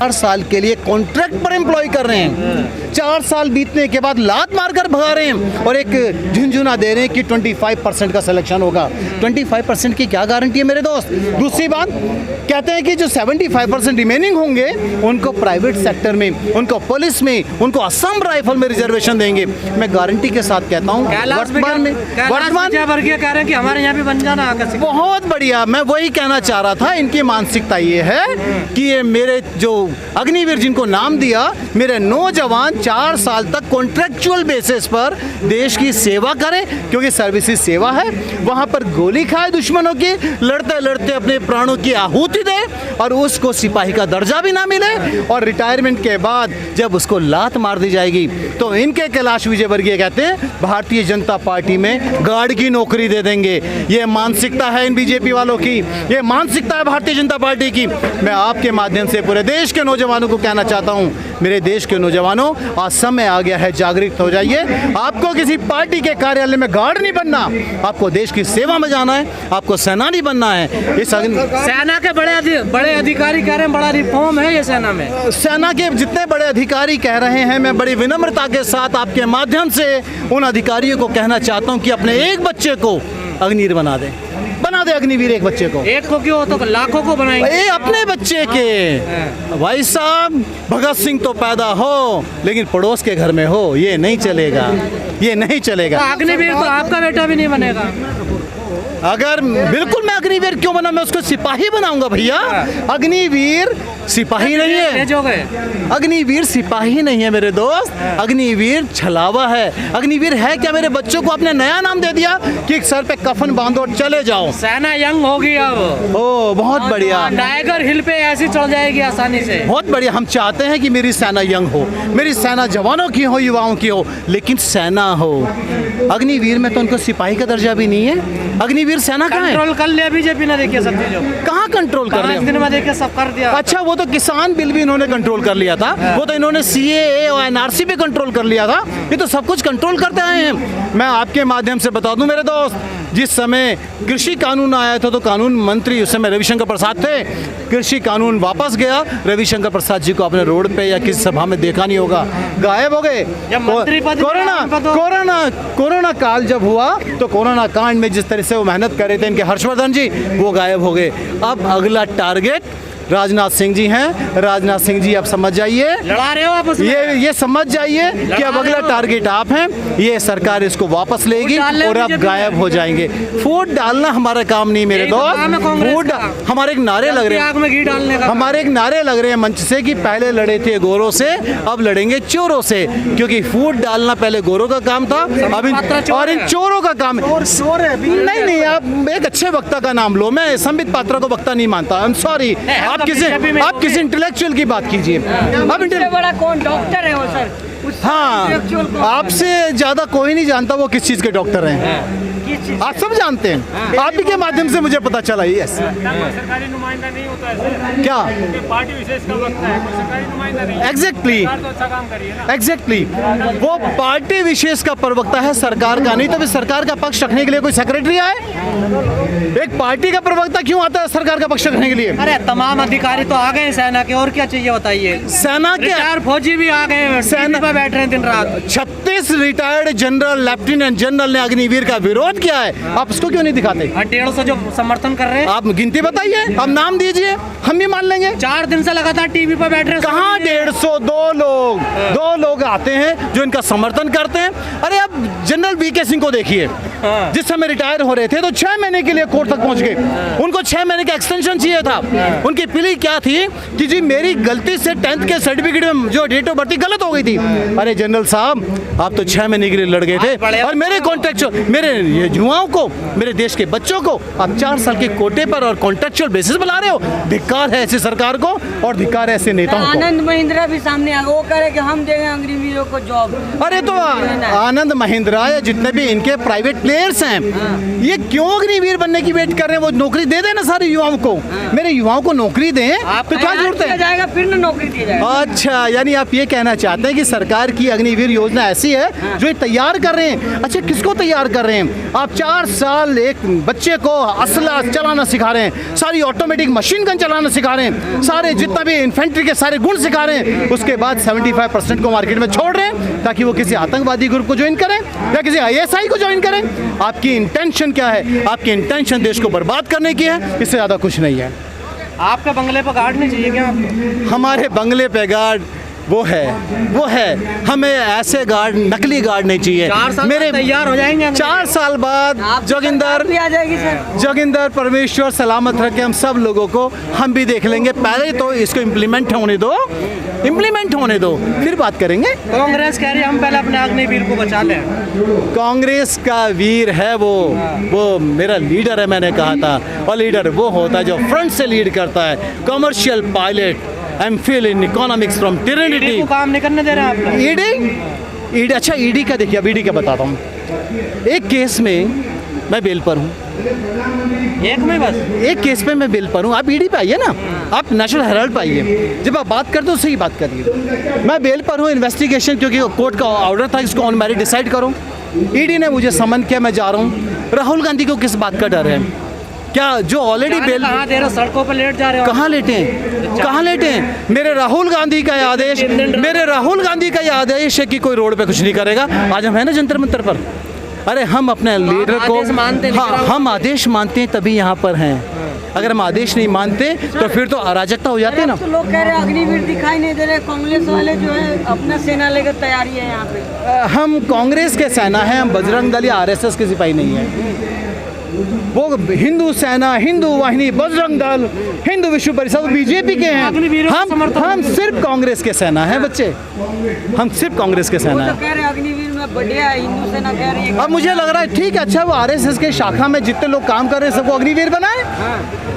4 साल के लिए कॉन्ट्रैक्ट पर एम्प्लॉय कर रहे हैं। 4 साल बीतने के बाद लात मारकर भगा रहे हैं और एक झुंझुना दे रहे हैं कि 25% का सिलेक्शन होगा। 25% की क्या गारंटी है मेरे दोस्त? दूसरी बात, कहते हैं कि जो 75% रिमेनिंग होंगे उनको प्राइवेट सेक्टर में, उनको पुलिस में, उनको असम राइफल में रिजर्वेशन देंगे। मैं गारंटी के साथ कहता हूँ वर्तमान में वर्गीय कह रहे हैं कि हमारे यहाँ भी बन जाना। बहुत बढ़िया, मैं वही कहना चाह रहा था। इनकी मानसिकता ये है कि ये मेरे जो अग्निवीर जिनको नाम दिया, मेरे नौजवान 4 साल तक कॉन्ट्रैक्चुअल बेसिस पर देश की सेवा करें, क्योंकि सर्विसेज सेवा है। वहाँ पर गोली खाए दुश्मनों की, लड़ते लड़ते अपने प्राणों की आहुति दे और उसको सिपाही का दर्जा भी ना मिले, और रिटायरमेंट के बाद जब उसको लात मार दी जाएगी तो इनके कैलाश विजयवर्गीय कहते हैं भारतीय जनता पार्टी में गार्ड की नौकरी दे देंगे। ये मानसिकता है इन बीजेपी वालों की, ये मानसिकता है भारतीय जनता पार्टी की। मैं आपके माध्यम से पूरे देश के नौजवानों को कहना चाहता हूं, मेरे देश के नौजवानों, आज समय आ गया है, जागरूक हो जाइए। आपको किसी पार्टी के कार्यालय में गार्ड नहीं बनना, आपको देश की सेवा में जाना है, आपको सेनानी बनना है। इस सेना के बड़े अधिकारी कह रहे हैं बड़ा रिफॉर्म है ये सेना में। सेना के जितने बड़े अधिकारी कह रहे हैं, मैं बड़ी विनम्रता के साथ आपके माध्यम से उन अधिकारियों को कहना चाहता हूं कि अपने एक बच्चे को अग्निवीर बना दे अग्निवीर। एक बच्चे को, एक को क्यों, तो लाखों को बनाएंगे। अपने बच्चे के भाई साहब, भगत सिंह तो पैदा हो लेकिन पड़ोस के घर में हो, ये नहीं चलेगा, ये नहीं चलेगा। तो अग्निवीर तो आपका बेटा भी नहीं बनेगा। अगर बिल्कुल, मैं अग्निवीर क्यों बना, मैं उसको सिपाही बनाऊंगा भैया। अग्निवीर सिपाही नहीं है, अग्निवीर सिपाही नहीं है मेरे दोस्त, अग्निवीर छलावा है। अग्निवीर है क्या? मेरे बच्चों को आपने नया नाम दे दिया कि सर पे कफन बांधो और चले जाओ। सेना यंग होगी अब। ओ बहुत बढ़िया, टाइगर हिल पे ऐसी चढ़ जाएगी आसानी से। बहुत बढ़िया। हम चाहते हैं कि मेरी सेना यंग हो, मेरी सेना जवानों की हो, युवाओं की हो, लेकिन सेना हो। अग्निवीर में तो उनको सिपाही का दर्जा भी नहीं है। अग्निवीर सेना कहाँ है? कंट्रोल कर लिया बीजेपी ने, देखिए सब चीजों। कहाँ कंट्रोल कर लिया? 5 दिन में देखिए सब कर दिया। अच्छा, वो तो किसान बिल भी इन्होंने कंट्रोल कर लिया था, वो तो इन्होंने CAA और NRC पे कंट्रोल कर लिया था। ये तो सब कुछ कंट्रोल करते आए हैं। मैं आपके माध्यम से बता दूं मेरे दोस्त, जिस समय कृषि कानून आया था तो कानून मंत्री उस समय रविशंकर प्रसाद थे। कृषि कानून वापस गया, रविशंकर प्रसाद जी को आपने रोड पे या किसी सभा में देखा नहीं होगा, गायब हो गए। कोरोना काल जब हुआ तो कोरोना कांड में जिस तरह से वो मेहनत कर रहे थे इनके हर्षवर्धन जी, वो गायब हो गए। अब अगला टारगेट राजनाथ सिंह जी हैं। राजनाथ सिंह जी, आप समझ जाइए, लड़ा रहे हो आप उसमें। ये समझ जाइए कि अब अगला टारगेट आप हैं। ये सरकार इसको वापस लेगी और अब गायब हो जाएंगे। फूट डालना हमारा काम नहीं मेरे दोस्त। फूट हमारे एक नारे लग रहे हैं, हमारे एक नारे लग रहे हैं मंच से कि पहले लड़े थे गोरों से, अब लड़ेंगे चोरों से, क्योंकि फूट डालना पहले गोरों का काम था, अब और इन चोरों का काम है। नहीं, आप एक अच्छे वक्ता का नाम लो। मैं संबित पात्रा को वक्ता नहीं मानता, आई एम सॉरी। आप किसी इंटेलेक्चुअल की बात कीजिए। अब बड़ा कौन डॉक्टर है वो सर? हाँ, आपसे ज्यादा कोई नहीं जानता वो किस चीज के डॉक्टर हैं। आप सब जानते हैं, आप ही के माध्यम से मुझे पता चला। यस, सरकारी नुमाइंदा नहीं होता है क्या? पार्टी विशेष का वक्त है, कोई सरकारी नुमाइंदा नहीं। एग्जैक्टली, तो अच्छा काम करिए ना। एग्जैक्टली, वो पार्टी विशेष का प्रवक्ता है, सरकार का नहीं। तो फिर सरकार का पक्ष रखने के लिए कोई सेक्रेटरी आए? एक पार्टी का प्रवक्ता क्यों आता है सरकार का पक्ष रखने के लिए? अरे तमाम अधिकारी तो आ गए सेना के, और क्या चाहिए बताइए। सेना के रिटायर्ड फौजी भी आ गए, सेना पे बैठ रहे हैं दिन रात। 36 रिटायर्ड जनरल, लेफ्टिनेंट जनरल ने अग्निवीर का विरोध किया है। आप उसको क्यों नहीं दिखाते? 150 जो समर्थन कर रहे हैं। आप गिनती बताइए, आप नाम दीजिए, हम भी मान लेंगे। 4 दिन से लगातार टीवी पर बैठ रहे हैं। कहाँ 150? 2 लोग आते हैं जो इनका समर्थन करते हैं। अरे अब जनरल VK सिंह को देखिए, जिस समय रिटायर हो रहे थे तो 6 महीने के लिए कोर्ट तक पहुंच गए। उनको 6 महीने का एक्सटेंशन चाहिए था। उनकी प्ली क्या थी कि जी मेरी गलती से 10th के सर्टिफिकेट में जो डेट ऑफ बर्थ गलत हो गई थी। अरे जनरल साहब, आप तो 6 महीने के लिए लड़ गए थे, और मेरे कॉन्ट्रैक्चुअल, मेरे ये युवाओं को, मेरे देश के बच्चों को आप 4 साल के कोटे पर और कॉन्ट्रैक्चुअल बेसिस बुला रहे हो। धिक्कार है ऐसी सरकार को और धिक्कार है ऐसे नेताओं को। आनंद महिंद्रा भी सामने आ गए, वो कह रहे कि हम देंगे अग्निवीरों को जॉब। अरे तो आनंद महिंद्रा या जितने भी इनके प्राइवेट प्लेयर्स हैं, ये क्यों अग्निवीर बनने की वेट कर रहे हैं? वो नौकरी दे देना सारे युवाओं को। मेरे युवाओं को नौकरी दें, तो क्या जरूरत है? जाएगा फिर ना नौकरी दी जाएगी। अच्छा, यानी आप ये कहना चाहते हैं कि सरकार की अग्निवीर योजना ऐसी है जो ये तैयार कर रहे हैं। अच्छा, किसको तैयार कर रहे हैं? आप 4 साल एक बच्चे को असला चलाना सिखा रहे हैं, सारी ऑटोमेटिक मशीन गन चलाना सिखा रहे हैं, सारे जितना भी इन्फेंट्री के सारे गुण सिखा रहे हैं। उसके बाद 75% को मार्केट में छोड़ रहे हैं ताकि वो किसी आतंकवादी ग्रुप को ज्वाइन करें या किसी ISI को ज्वाइन करें। आपकी इंटेंशन क्या है? आपकी इंटेंशन देश को बर्बाद करने की है, इससे ज़्यादा कुछ नहीं है। आपके बंगले पर गार्ड नहीं चाहिए क्या आपको? हमारे बंगले पे गार्ड वो है, हमें ऐसे गार्ड, नकली गार्ड नहीं चाहिए। 4 साल मेरे तैयार हो जाएंगे। 4 साल बाद जोगिंदर भी आ जाएगी सर। जोगिंदर परमेश्वर सलामत रखे हम सब लोगों को, हम भी देख लेंगे। पहले तो इसको इम्प्लीमेंट होने दो, फिर बात करेंगे। कांग्रेस कह रही है हम पहले अपने अग्निवीर को बचा लें। कांग्रेस का वीर है वो मेरा लीडर है, मैंने कहा था। और लीडर वो होता है जो फ्रंट से लीड करता है। Commercial pilot, MPhil in economics from Trinity. को काम नहीं करने दे रहे हैं आप। ईडी अच्छा, ईडी का देखिए, अब ईडी का बताता हूँ। एक केस में मैं बेल पर हूँ, एक में बस एक केस पे मैं बेल पर हूँ। आप ईडी पे आइए ना, आप नेशनल हेराल्ड पे आइए। जब आप बात करते हो सही बात करिए। मैं बेल पर हूँ, इन्वेस्टिगेशन, क्योंकि कोर्ट का ऑर्डर था इसको ऑन मैरिट डिसाइड करो। ईडी ने मुझे समन किया, मैं जा रहा हूँ। राहुल गांधी को किस बात का डर है? क्या जो ऑलरेडी बेल कहाँ दे रहे हो? सड़कों पर लेट जा रहे हो। कहाँ लेटे हैं? मेरे राहुल गांधी का ये आदेश है कि कोई रोड पे कुछ नहीं करेगा। आज हम है ना जंतर मंतर पर। अरे हम अपने लीडर को आदेश मानते हैं, हाँ, हम आदेश मानते हैं तभी यहाँ पर हैं। अगर हम आदेश नहीं मानते तो फिर तो अराजकता हो जाती है ना। तो लोग कह रहे हैं अग्निवीर दिखाई नहीं दे रहे। कांग्रेस वाले जो है अपना सेना लेकर तैयारी है यहाँ पे। हम कांग्रेस के सेना हैं, हम बजरंग दल या RSS के सिपाही नहीं हैं। वो हिंदू सेना, हिंदू वाहिनी, बजरंग दल, हिंदू विश्व परिषद, बीजेपी के हैं। हम सिर्फ कांग्रेस के सेना हैं बच्चे, हम सिर्फ कांग्रेस के सेना तो हैं। कह रहे हैं अग्निवीर में बढ़िया है, हिंदू सेना कह रही है। अब मुझे लग रहा है ठीक है, अच्छा वो RSS के शाखा में जितने लोग काम कर रहे हैं सबको अग्निवीर बनाए,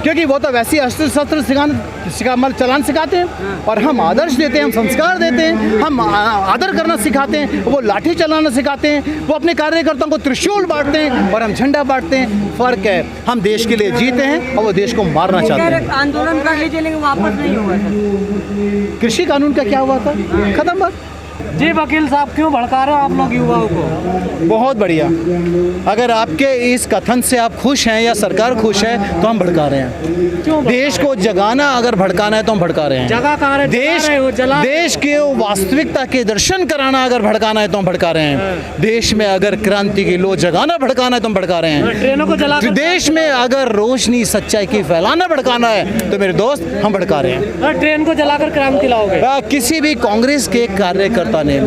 क्योंकि वो तो वैसे ही अस्त्र शस्त्र चलान सिखाते हैं और हम आदर्श देते हैं, हम संस्कार देते हैं, हम आदर करना सिखाते हैं। वो लाठी चलाना सिखाते हैं, वो अपने कार्यकर्ताओं को त्रिशूल बांटते हैं और हम झंडा बांटते हैं। फर्क है, हम देश के लिए जीते हैं और वो देश को मारना चाहते हैं। आंदोलन कर लीजिए लेकिन वापस नहीं होगा सर। कृषि कानून का क्या हुआ था? खत्म बात। जी वकील साहब, क्यों भड़का रहे हो आप लोग युवाओं को? बहुत बढ़िया। अगर आपके इस कथन से आप खुश हैं या सरकार खुश है तो हम भड़का रहे हैं। क्यों? देश को जगाना अगर भड़काना है तो हम भड़का रहे हैं। जगह कहाँ है? देश के वास्तविकता के दर्शन कराना अगर भड़काना है तो हम भड़का रहे हैं। देश में अगर क्रांति की लो जगाना भड़काना है तो हम भड़का रहे हैं। ट्रेनों को जला देश में अगर रोशनी सच्चाई की फैलाना भड़काना है तो मेरे दोस्त हम भड़का रहे हैं। ट्रेन को जलाकर क्रांति लाओगे? किसी भी कांग्रेस के कार्यकर्ता ने,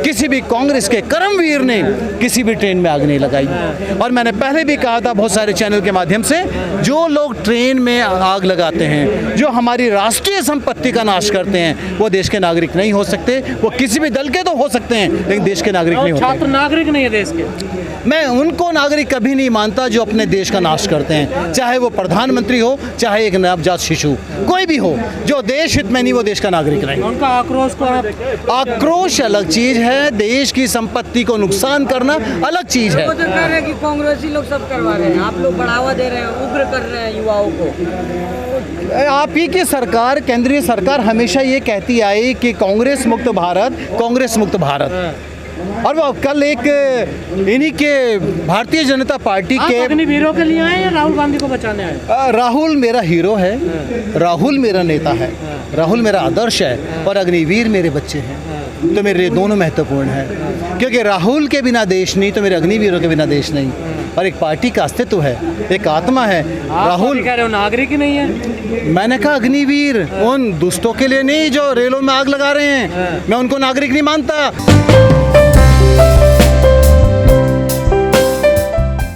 किसी भी कांग्रेस के कर्मवीर ने किसी भी ट्रेन में आग नहीं लगाई। और मैंने पहले भी कहा था बहुत सारे चैनल के माध्यम से, जो लोग ट्रेन में आग लगाते हैं, जो हमारी राष्ट्रीय संपत्ति का नाश करते हैं, वो देश के नागरिक नहीं हो सकते। वो किसी भी दल के तो हो सकते हैं लेकिन देश के नागरिक नहीं होते। छात्र नागरिक नहीं है देश के। मैं उनको नागरिक कभी नहीं मानता जो अपने देश का नाश करते हैं, चाहे वो प्रधानमंत्री हो, चाहे एक नवजात शिशु, कोई भी हो। जो देश हित में नहीं वो देश का नागरिक नहीं। उनका आक्रोश को आक्रोश अलग चीज है, देश की संपत्ति को नुकसान करना अलग चीज है। वो तो कह रहे हैं कि कांग्रेसी लोग सब करवा रहे हैं, आप लोग बढ़ावा दे रहे हैं, उग्र कर रहे हैं युवाओं को। आप ही की सरकार, केंद्रीय सरकार हमेशा ये कहती आई कि कांग्रेस मुक्त भारत, कांग्रेस मुक्त भारत। और वो कल एक इन्हीं के भारतीय जनता पार्टी के अग्निवीरों के लिए आए या राहुल गांधी को बचाने आए? राहुल मेरा हीरो है, राहुल मेरा नेता है, राहुल मेरा आदर्श है और अग्निवीर मेरे बच्चे हैं। तो मेरे दोनों महत्वपूर्ण हैं, क्योंकि राहुल के बिना देश नहीं तो मेरे अग्निवीरों के बिना देश नहीं। और एक पार्टी का अस्तित्व है, एक आत्मा है। राहुल कह रहे हो नागरिक ही नहीं है। मैंने कहा अग्निवीर उन दुष्टों के लिए नहीं जो रेलों में आग लगा रहे हैं, मैं उनको नागरिक नहीं मानता।